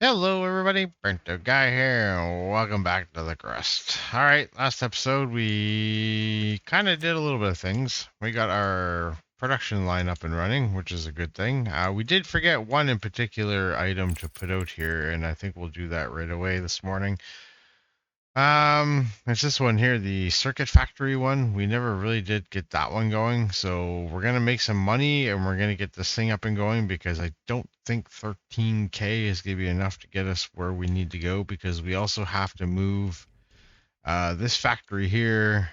Hello, everybody. Burnedoutguy here. Welcome back to the Crust. All right, last episode we kind of did a little bit of things. We got our production line up and running, which is a good thing. We did forget one in particular item to put out here, and I think we'll do that right away this morning. It's this one here, the circuit factory one. We never really did get that one going, so we're gonna make some money and we're gonna get this thing up and going because I don't think 13K is gonna be enough to get us where we need to go because we also have to move this factory here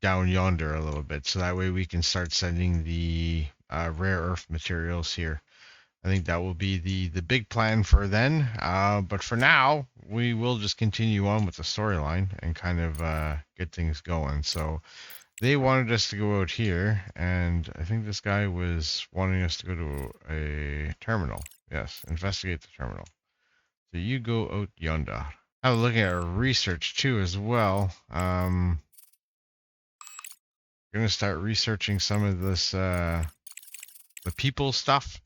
down yonder a little bit, so that way we can start sending the rare earth materials here. I think that will be the big plan for then. But for now, we will just continue on with the storyline and kind of get things going. So they wanted us to go out here, and I think this guy was wanting us to go to a terminal. Yes, investigate the terminal. So you go out yonder. I was looking at our research too as well. Gonna start researching some of this the people stuff.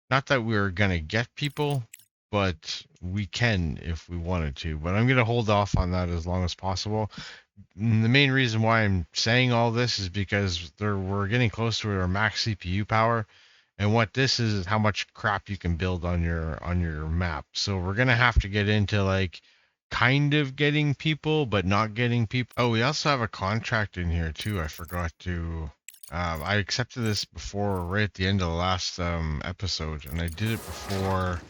Not that we're gonna get people, but we can if we wanted to. But I'm gonna hold off on that as long as possible. And the main reason why I'm saying all this is because we're getting close to our max CPU power, and what this is how much crap you can build on your map. So we're gonna have to get into like kind of getting people, but not getting people. Oh, we also have a contract in here too. I forgot to. I accepted this before, right at the end of the last episode, and I did it before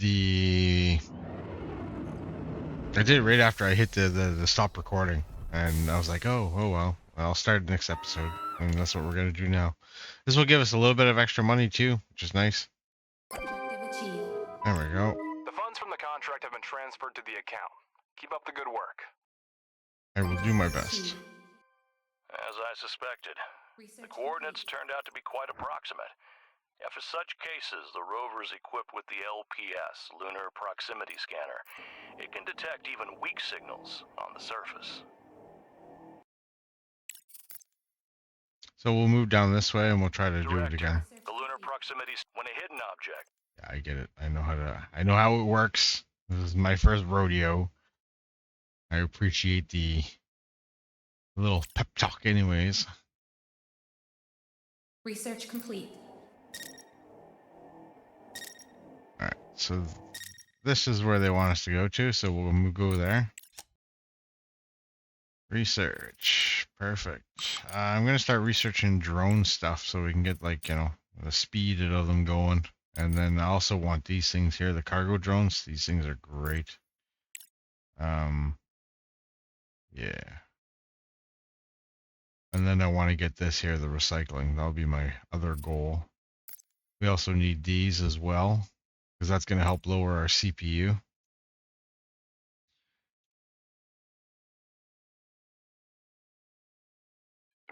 the. I did it right after I hit the stop recording, and I was like, oh well, I'll start the next episode, and that's what we're gonna do now. This will give us a little bit of extra money too, which is nice. There we go. The funds from the contract have been transferred to the account. Keep up the good work. I will do my best. As I suspected, the coordinates turned out to be quite approximate. Yeah, for such cases, the rover's equipped with the LPS, Lunar Proximity Scanner. It can detect even weak signals on the surface. So we'll move down this way and we'll try to do it again. The lunar proximity, when a hidden object. Yeah, I get it. I know how it works. This is my first rodeo. I appreciate the little pep talk anyways. Research complete. Alright, so this is where they want us to go to, so we'll go there. Research. Perfect. I'm going to start researching drone stuff so we can get, like, you know, the speed of them going. And then I also want these things here, the cargo drones. These things are great. Yeah. And then I want to get this here, the recycling. That'll be my other goal. We also need these as well, because that's going to help lower our CPU.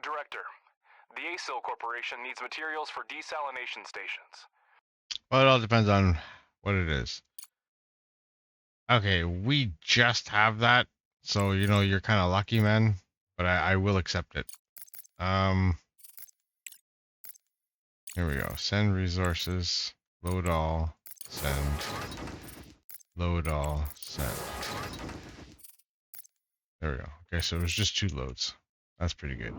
Director, the ASIL Corporation needs materials for desalination stations. Well, it all depends on what it is. Okay, we just have that, so you know you're kind of lucky, man. But I will accept it. Here we go. Send resources. Load all. Send. Load all. Send. There we go. Okay, so it was just 2 loads. That's pretty good.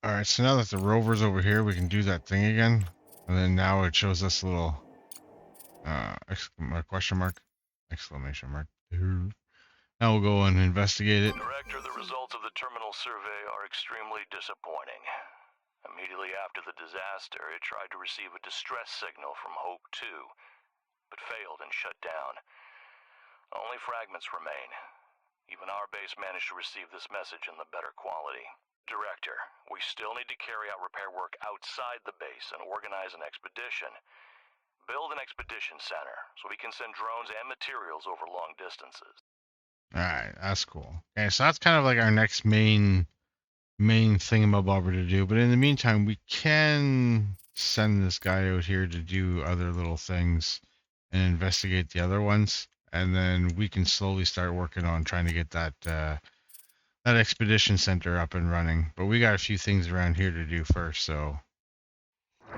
Alright, so now that the rover's over here, we can do that thing again. And then now it shows us a little question mark. Exclamation mark. Now we'll go and investigate it. Director, the results of the terminal survey are extremely disappointing. Immediately after the disaster, it tried to receive a distress signal from Hope 2, but failed and shut down. Only fragments remain. Even our base managed to receive this message in the better quality. Director, we still need to carry out repair work outside the base and organize an expedition. Build an expedition center so we can send drones and materials over long distances. Alright, that's cool. Okay, so that's kind of like our next main thingamabobber to do. But in the meantime, we can send this guy out here to do other little things and investigate the other ones. And then we can slowly start working on trying to get that that expedition center up and running. But we got a few things around here to do first, so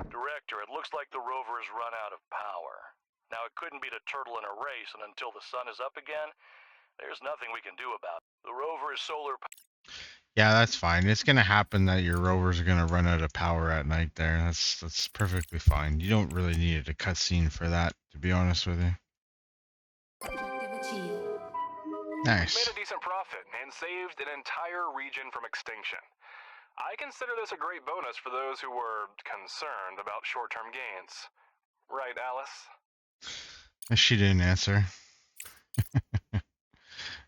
Director, it looks like the rover has run out of power. Now, it couldn't beat a turtle in a race, and until the sun is up again, there's nothing we can do about it. The rover is solar. Yeah, that's fine. It's gonna happen that your rovers are gonna run out of power at night there. That's perfectly fine. You don't really need a cutscene for that, to be honest with you. Objective achieved. We've made Nice. a decent profit and saved an entire region from extinction. I consider this a great bonus for those who were concerned about short-term gains. Right, Alice? She didn't answer.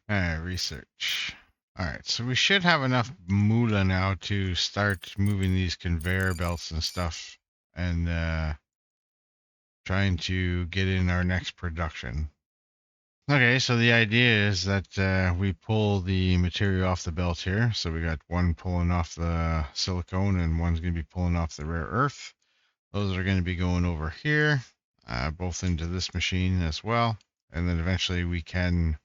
Alright, research. Alright, so we should have enough moolah now to start moving these conveyor belts and stuff and trying to get in our next production. Okay, so the idea is that we pull the material off the belt here. So we got one pulling off the silicone and one's going to be pulling off the rare earth. Those are going to be going over here, both into this machine as well. And then eventually we can,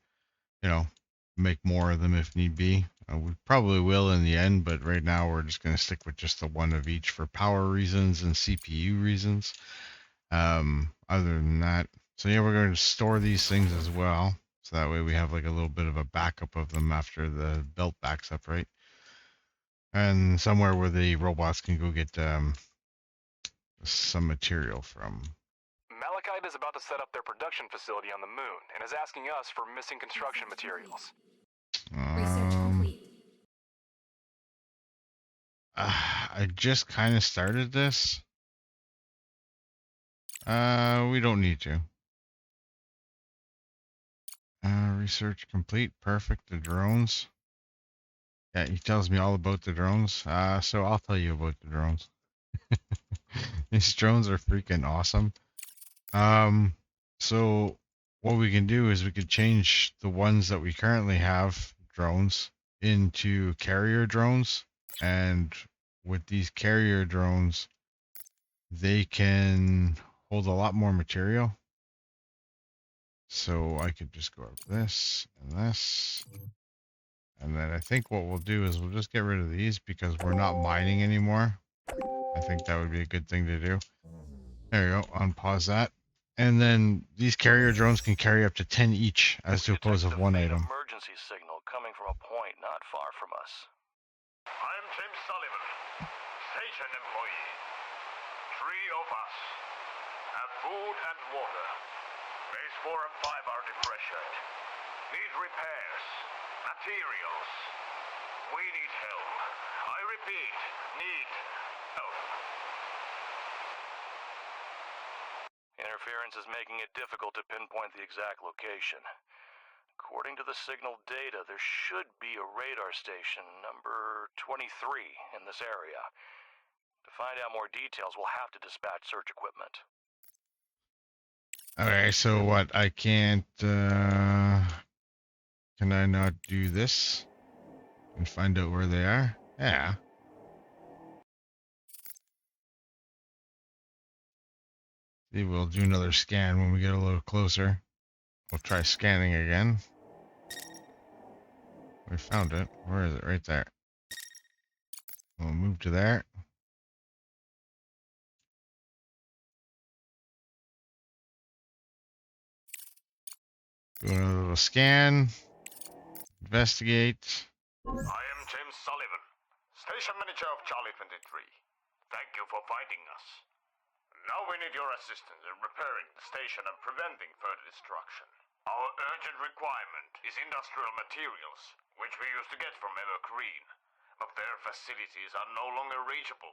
make more of them if need be. We probably will in the end, but right now we're just going to stick with just the one of each for power reasons and CPU reasons. Other than that, so yeah, we're going to store these things as well. So that way we have like a little bit of a backup of them after the belt backs up, right? And somewhere where the robots can go get some material from. Malachite is about to set up their production facility on the moon and is asking us for missing construction materials. Research complete. I just kind of started this. We don't need to. Research complete. Perfect. The drones. Yeah, he tells me all about the drones. So I'll tell you about the drones. These drones are freaking awesome. So what we can do is we could change the ones that we currently have, drones, into carrier drones. And with these carrier drones, they can hold a lot more material. So I could just go up this and this. And then I think what we'll do is we'll just get rid of these because we're not mining anymore. I think that would be a good thing to do. There you go. Unpause that. And then these carrier drones can carry up to 10 each as to oppose of one item. Emergency signal coming from a point not far from us. I'm Tim Sullivan, station employee. 3 of us have food and water. Base 4 and 5 are depressured. Need repairs, materials. We need help. I repeat, need help. Interference is making it difficult to pinpoint the exact location. According to the signal data, there should be a radar station number 23 in this area. To find out more details, we'll have to dispatch search equipment. Okay, so what? I can't, can I not do this and find out where they are? Yeah. See, we'll do another scan when we get a little closer. We'll try scanning again. We found it. Where is it? Right there. We'll move to there. Do another little scan. Investigate. I am Tim Sullivan, station manager of Charlie 23. Thank you for finding us. Now we need your assistance in repairing the station and preventing further destruction. Our urgent requirement is industrial materials, which we used to get from Evergreen, but their facilities are no longer reachable.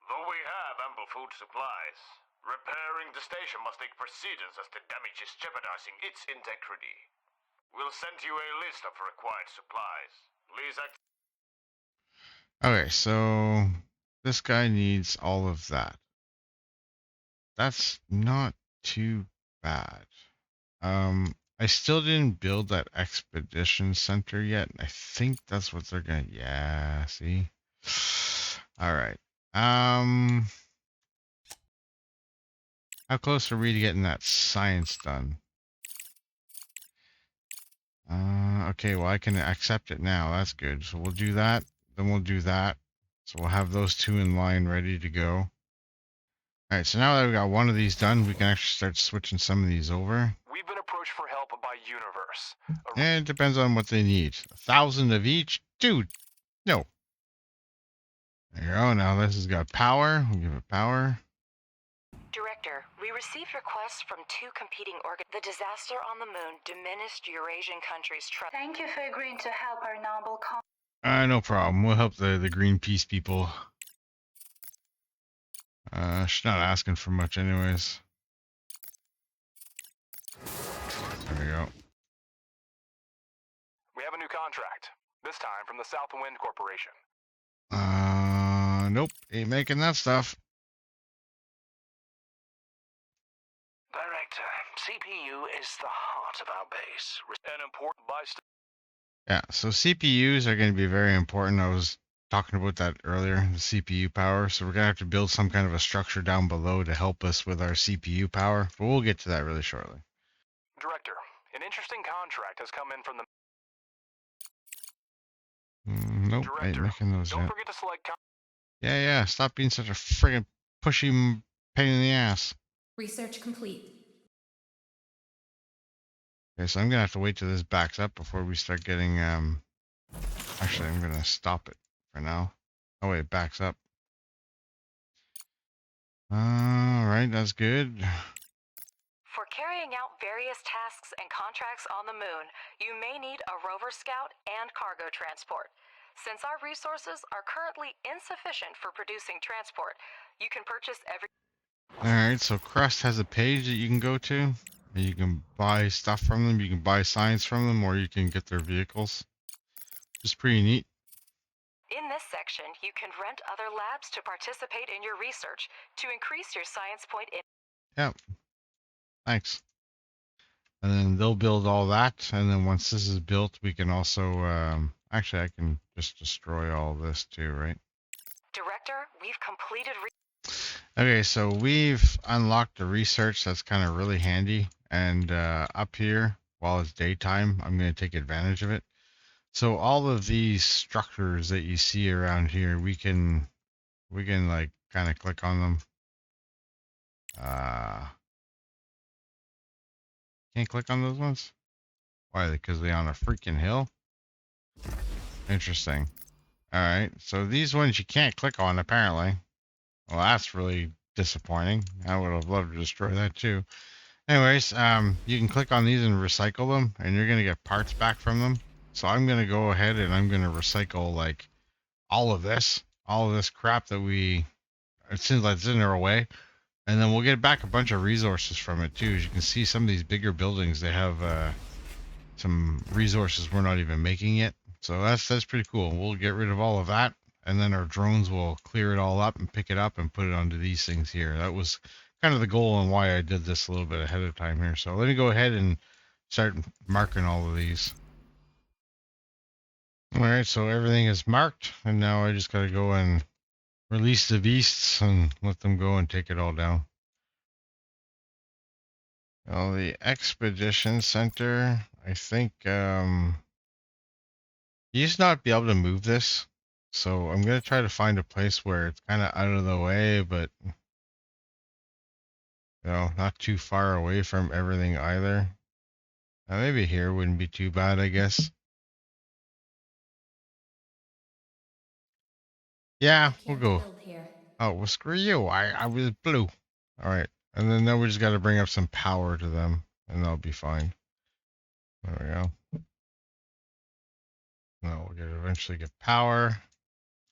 Though we have ample food supplies, repairing the station must take precedence as the damage is jeopardizing its integrity. We'll send you a list of required supplies. Please act. Okay, so this guy needs all of that. That's not too bad. I still didn't build that expedition center yet. I think that's what they're gonna. Yeah, see. All right. How close are we to getting that science done? Okay. Well, I can accept it now. That's good. So we'll do that. Then we'll do that. So we'll have those two in line ready to go. All right, so now that we've got one of these done, we can actually start switching some of these over. We've been approached for help by Universe. And it depends on what they need. 1,000 of each? Dude, no. There you go. Now this has got power. We'll give it power. Director, we received requests from two competing organs. The disaster on the moon diminished Eurasian countries' trust. Thank you for agreeing to help our noble cause. No problem. We'll help the Greenpeace people. She's not asking for much anyways. There we go. We have a new contract. This time from the South Wind Corporation. Nope. Ain't making that stuff. Director, CPU is the heart of our base. An important bystander. Yeah, so CPUs are going to be very important. I was talking about that earlier, the CPU power. So we're going to have to build some kind of a structure down below to help us with our CPU power. But we'll get to that really shortly. Director, an interesting contract has come in from the... Nope, ain't Director, making those don't yet. forget to select... Yeah, stop being such a friggin' pushy pain in the ass. Research complete. Okay, so I'm gonna have to wait till this backs up before we start getting, actually, I'm gonna stop it for now. Oh wait, it backs up. Alright, that's good. For carrying out various tasks and contracts on the moon, you may need a rover scout and cargo transport. Since our resources are currently insufficient for producing transport, you can purchase every... Alright, so Crust has a page that you can go to. And you can buy stuff from them, you can buy science from them, or you can get their vehicles. Which is pretty neat. In this section, you can rent other labs to participate in your research to increase your science point in... Yep. Thanks. And then they'll build all that, and then once this is built, we can also, actually I can just destroy all this too, right? Director, we've completed... Okay, so we've unlocked the research. That's kind of really handy. And up here, while it's daytime, I'm going to take advantage of it. So all of these structures that you see around here, we can like kind of click on them. Can't click on those ones? Why? Because they're on a freaking hill? Interesting. All right, so these ones you can't click on apparently. Well, that's really disappointing. I would have loved to destroy that too. Anyways, you can click on these and recycle them, and you're gonna get parts back from them. So I'm gonna go ahead and I'm gonna recycle like all of this crap that it seems like it's in our way, and then we'll get back a bunch of resources from it too. As you can see, some of these bigger buildings, they have some resources we're not even making yet. So that's pretty cool. We'll get rid of all of that, and then our drones will clear it all up and pick it up and put it onto these things here. That was kind of the goal and why I did this a little bit ahead of time here. So let me go ahead and start marking all of these. All right, so everything is marked, and now I just got to go and release the beasts and let them go and take it all down. Well, the expedition center, I think, you just not be able to move this. So I'm going to try to find a place where it's kind of out of the way, but not too far away from everything either. Maybe here wouldn't be too bad, I guess. Yeah, we'll go. Build here. Oh, well, screw you. I was blue. All right. And then now we just got to bring up some power to them, and they'll be fine. There we go. Now we'll eventually get power.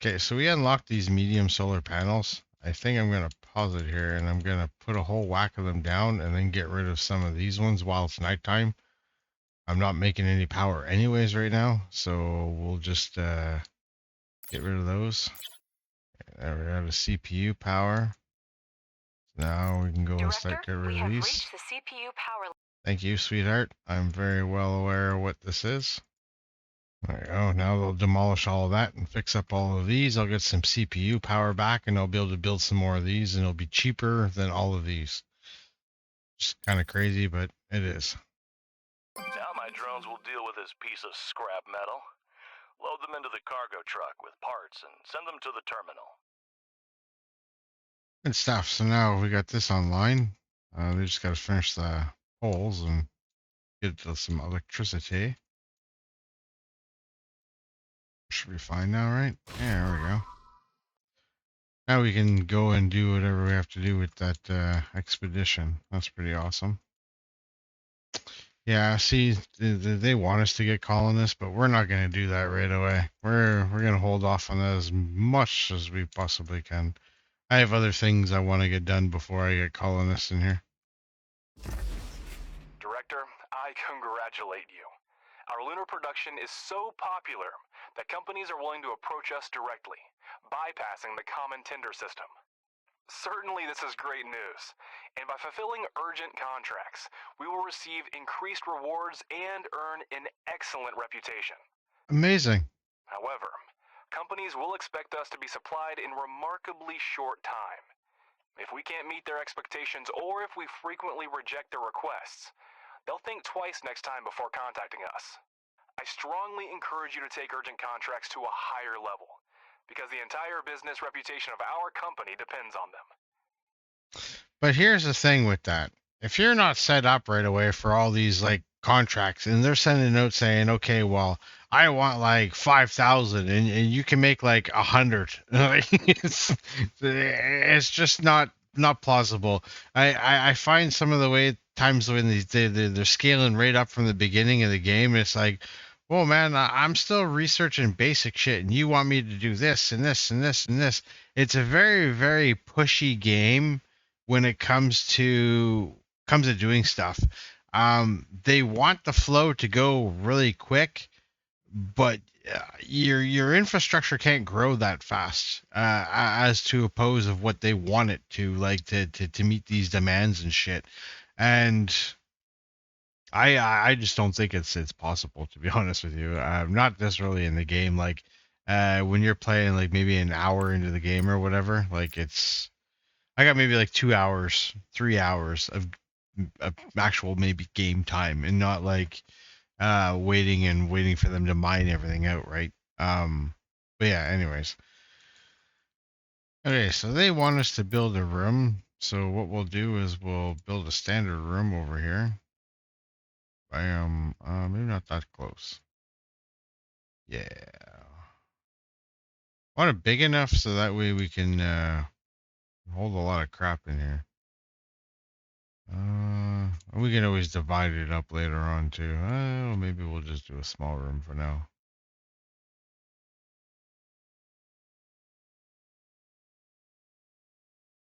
Okay, so we unlocked these medium solar panels. I think I'm going to pause it here, and I'm going to put a whole whack of them down and then get rid of some of these ones while it's nighttime. I'm not making any power anyways right now, so we'll just get rid of those. There we go, the CPU power. Now we can go and start getting rid of these. Reached the CPU power. Thank you, sweetheart. I'm very well aware of what this is. There we go. Now they'll demolish all of that and fix up all of these. I'll get some CPU power back, and I'll be able to build some more of these, and it'll be cheaper than all of these. Just kind of crazy, but it is. Now my drones will deal with this piece of scrap metal. Load them into the cargo truck with parts and send them to the terminal. Good stuff. So now we got this online. They just got to finish the poles and get some electricity. Should be fine now, right? Yeah, there we go. Now we can go and do whatever we have to do with that expedition. That's pretty awesome. Yeah, see, they want us to get colonists, but we're not going to do that right away. We're going to hold off on that as much as we possibly can. I have other things I want to get done before I get colonists in here. Director, I congratulate you. Our lunar production is so popular that companies are willing to approach us directly, bypassing the common tender system. Certainly this is great news, and by fulfilling urgent contracts, we will receive increased rewards and earn an excellent reputation. Amazing. However, companies will expect us to be supplied in remarkably short time. If we can't meet their expectations or if we frequently reject their requests, they'll think twice next time before contacting us. I strongly encourage you to take urgent contracts to a higher level, because the entire business reputation of our company depends on them. But here's the thing with that. If you're not set up right away for all these like contracts and they're sending a note saying, okay, well, I want like 5,000 and you can make like 100. It's just not plausible. I find some of the way times when they're scaling right up from the beginning of the game, it's like, well, man, I'm still researching basic shit, and you want me to do this and this and this and this. It's a very, very pushy game when it comes to doing stuff. They want the flow to go really quick, but your infrastructure can't grow that fast as to oppose of what they want it to, like to meet these demands and shit. And I just don't think it's possible, to be honest with you. Not this early in the game. Like when you're playing like maybe an hour into the game or whatever, like I got maybe like 2 hours, 3 hours of actual maybe game time, and not like waiting for them to mine everything out, right? But yeah, anyways. Okay, so they want us to build a room. So what we'll do is we'll build a standard room over here. Maybe not that close. Yeah. Want it big enough so that way we can hold a lot of crap in here. We can always divide it up later on too. Maybe we'll just do a small room for now.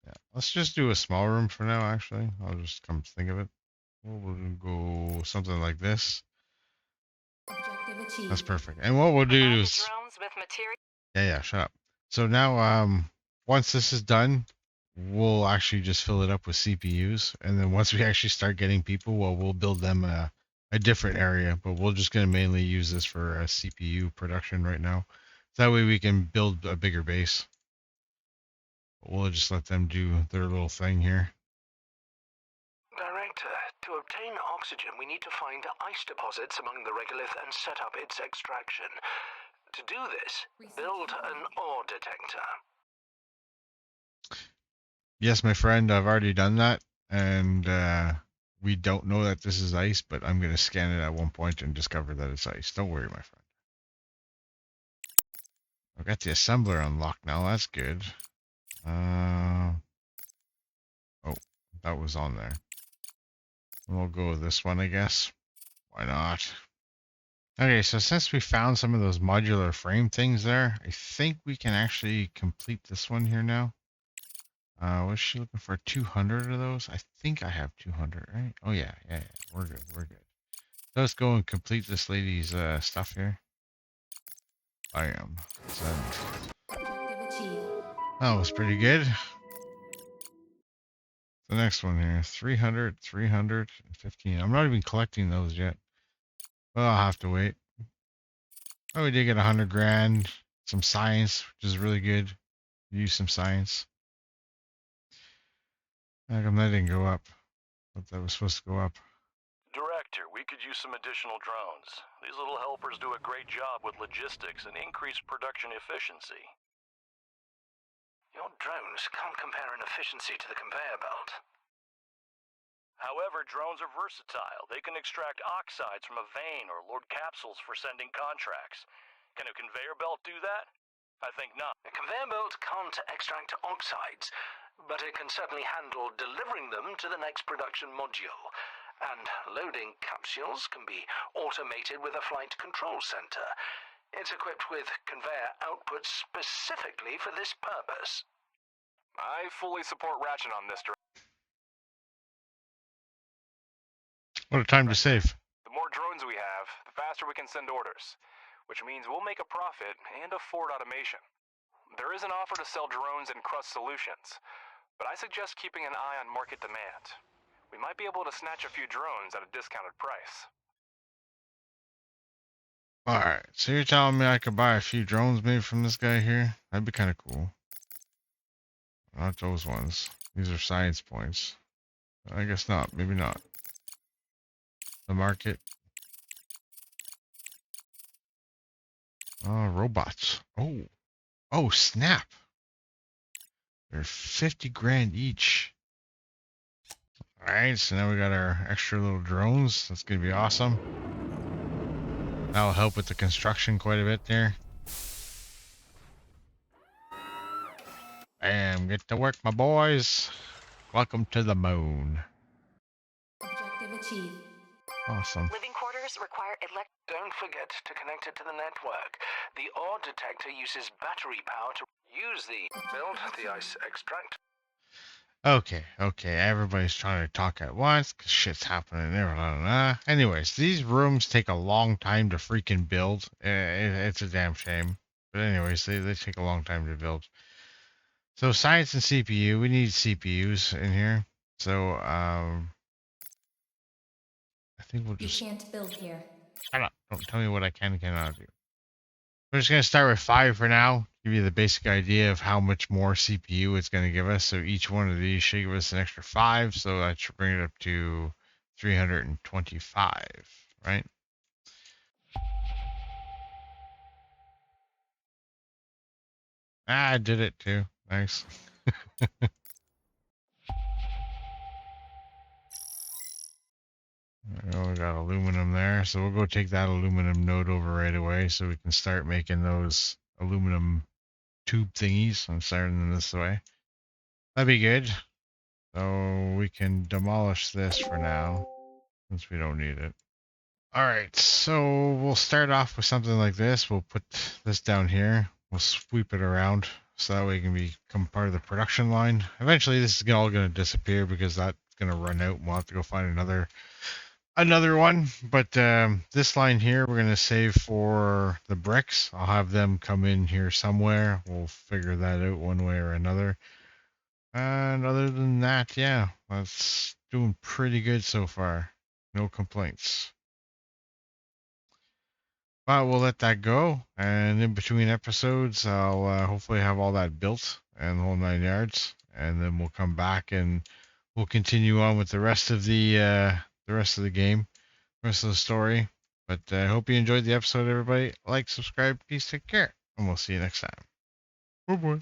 Yeah, let's just do a small room for now. Actually, I'll just come to think of it. We'll go something like this. Objective achieved. That's perfect. And what we'll do Provide the is, drones with material. yeah, shut up. So now, once this is done, we'll actually just fill it up with CPUs, and then once we actually start getting people, well, we'll build them a different area, but we're just gonna mainly use this for CPU production right now. So that way we can build a bigger base. We'll just let them do their little thing here. Director, to obtain oxygen, we need to find ice deposits among the regolith and set up its extraction. To do this, build an ore detector. Yes, my friend, I've already done that, and we don't know that this is ice, but I'm going to scan it at one point and discover that it's ice. Don't worry, my friend. I've got the assembler unlocked now. That's good. Oh, that was on there. We'll go with this one, I guess. Why not? Okay, so since we found some of those modular frame things there, I think we can actually complete this one here now. What's she looking for? 200 of those? I think I have 200, right? Oh, yeah. We're good. So let's go and complete this lady's stuff here. I am. Objective achieved. That was pretty good. The next one here, 300, 315. I'm not even collecting those yet. Well, I'll have to wait. Oh, we did get 100 grand. Some science, which is really good. Use some science. How come that didn't go up? Thought that was supposed to go up. Director, we could use some additional drones. These little helpers do a great job with logistics and increase production efficiency. Your drones can't compare in efficiency to the conveyor belt. However, drones are versatile. They can extract oxides from a vein or load capsules for sending contracts. Can a conveyor belt do that? I think not. A conveyor belt can't extract oxides, but it can certainly handle delivering them to the next production module. And loading capsules can be automated with a flight control center. It's equipped with conveyor output specifically for this purpose. I fully support Ratchet on this. What a time to save. The more drones we have, the faster we can send orders, which means we'll make a profit and afford automation. There is an offer to sell drones and Crust solutions, but I suggest keeping an eye on market demand. We might be able to snatch a few drones at a discounted price. Alright, so you're telling me I could buy a few drones maybe from this guy here? That'd be kind of cool. Not those ones. These are science points. I guess not. Maybe not. The market. Oh, robots. Oh. Oh, snap. They're 50 grand each. Alright, so now we got our extra little drones. That's going to be awesome. That'll help with the construction quite a bit there. Bam, get to work, my boys. Welcome to the moon. Objective achieved. Awesome. Living quarters require Don't forget to connect it to the network. The ore detector uses battery power to use the build the ice extract. Okay, everybody's trying to talk at once because shit's happening there. Blah, blah, blah. Anyways, these rooms take a long time to freaking build. It's a damn shame. But anyways, they take a long time to build. So science and CPU, we need CPUs in here. So I think we'll You just can't build here. shut up. Don't tell me what I can and cannot do. We're just gonna start with 5 for now. Give you the basic idea of how much more CPU it's gonna give us. So each one of these should give us an extra 5. So that should bring it up to 325, right? I did it too. Nice. Oh, we got aluminum there, so we'll go take that aluminum node over right away so we can start making those aluminum tube thingies. I'm starting them this way. That'd be good. So we can demolish this for now since we don't need it. Alright, so we'll start off with something like this. We'll put this down here. We'll sweep it around so that way it can become part of the production line. Eventually this is all going to disappear because that's going to run out and we'll have to go find another one. But this line here we're going to save for the bricks. I'll have them come in here somewhere. We'll figure that out one way or another. And other than that, yeah, that's doing pretty good so far. No complaints. But we'll let that go. And in between episodes, I'll hopefully have all that built and the whole 9 yards. And then we'll come back and we'll continue on with the rest of the game, rest of the story. But I hope you enjoyed the episode, everybody. Like, subscribe, peace, take care, and we'll see you next time. Bye bye.